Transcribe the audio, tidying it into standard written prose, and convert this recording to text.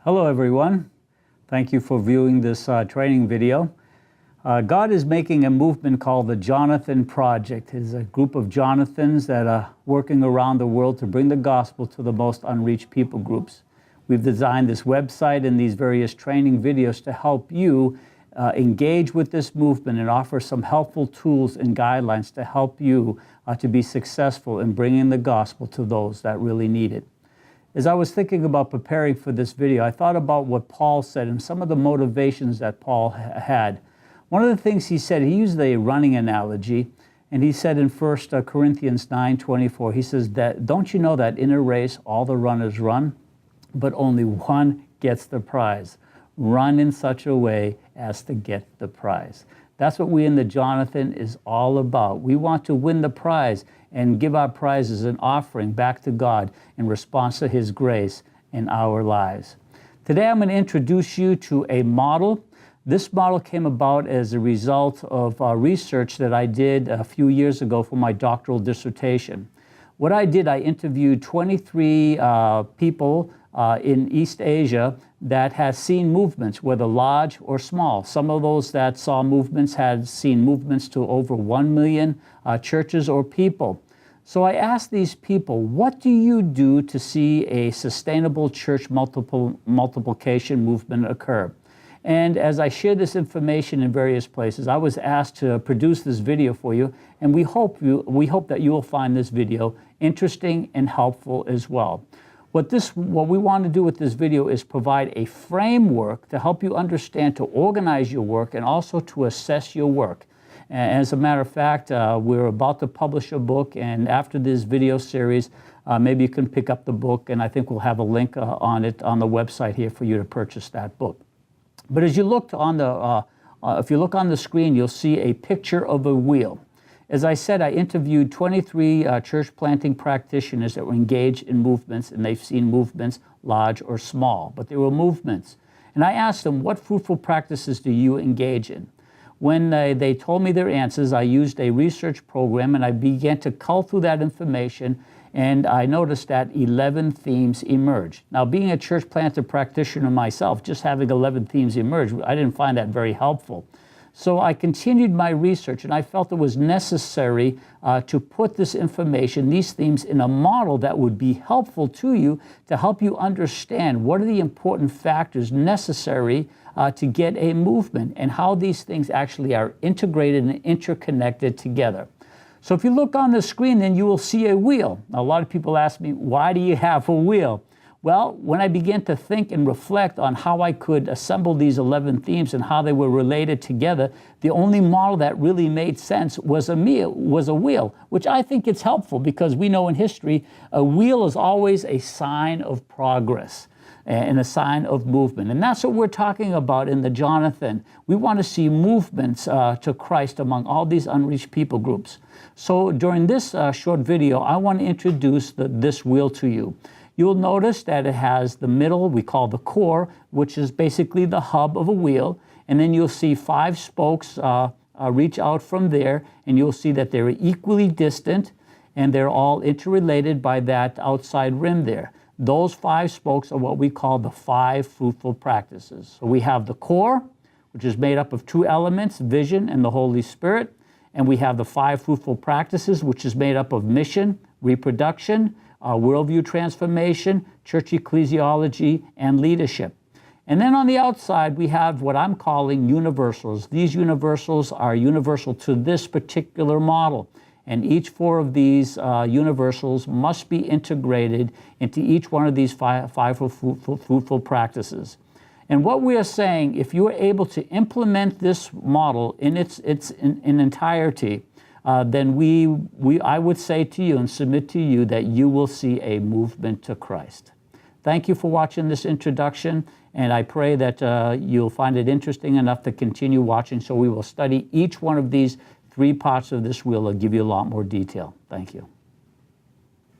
Hello everyone. Thank you for viewing this training video. God is making a movement called the Jonathan Project. It's a group of Jonathans that are working around the world to bring the gospel to the most unreached people groups. We've designed this website and these various training videos to help you engage with this movement and offer some helpful tools and guidelines to help you to be successful in bringing the gospel to those that really need it. As I was thinking about preparing for this video, I thought about what Paul said and some of the motivations that Paul had. One of the things he said, he used a running analogy, and he said in 1 Corinthians 9:24, he says that, don't you know that in a race all the runners run, but only one gets the prize. Run in such a way as to get the prize. That's what we in the Jonathan is all about. We want to win the prize and give our prize as an offering back to God in response to His grace in our lives. Today I'm going to introduce you to a model. This model came about as a result of research that I did a few years ago for my doctoral dissertation. What I did, I interviewed 23 people in East Asia that has seen movements, whether large or small. Some of those that saw movements had seen movements to over 1 million churches or people. So I asked these people, what do you do to see a sustainable church multiplication movement occur? And as I share this information in various places, I was asked to produce this video for you, and we hope that you will find this video interesting and helpful as well. What we want to do with this video is provide a framework to help you understand, to organize your work, and also to assess your work. And as a matter of fact, we're about to publish a book, and after this video series, maybe you can pick up the book, and I think we'll have a link on it on the website here for you to purchase that book. But as you look on if you look on the screen, you'll see a picture of a wheel. As I said, I interviewed 23 church planting practitioners that were engaged in movements, and they've seen movements large or small, but they were movements. And I asked them, what fruitful practices do you engage in? When they told me their answers, I used a research program and I began to cull through that information, and I noticed that 11 themes emerged. Now, being a church planter practitioner myself, just having 11 themes emerge, I didn't find that very helpful. So I continued my research, and I felt it was necessary to put this information, these themes, in a model that would be helpful to you to help you understand what are the important factors necessary to get a movement and how these things actually are integrated and interconnected together. So if you look on the screen, then you will see a wheel. Now, a lot of people ask me, why do you have a wheel? Well, when I began to think and reflect on how I could assemble these 11 themes and how they were related together, the only model that really made sense was a wheel, which I think it's helpful because we know in history, a wheel is always a sign of progress and a sign of movement. And that's what we're talking about in the Jonathan. We want to see movements to Christ among all these unreached people groups. So during this short video, I want to introduce this wheel to you. You'll notice that it has the middle, we call the core, which is basically the hub of a wheel. And then you'll see 5 spokes reach out from there, and you'll see that they're equally distant, and they're all interrelated by that outside rim there. Those 5 spokes are what we call the 5 fruitful practices. So we have the core, which is made up of 2 elements, vision and the Holy Spirit. And we have the 5 fruitful practices, which is made up of mission, reproduction, worldview transformation, church ecclesiology, and leadership. And then on the outside, we have what I'm calling universals. These universals are universal to this particular model. And each 4 of these universals must be integrated into each one of these 5 fruitful practices. And what we are saying, if you are able to implement this model in its entirety, then I would say to you and submit to you that you will see a movement to Christ. Thank you for watching this introduction, and I pray that you'll find it interesting enough to continue watching, so we will study each one of these 3 parts of this wheel and give you a lot more detail. Thank you.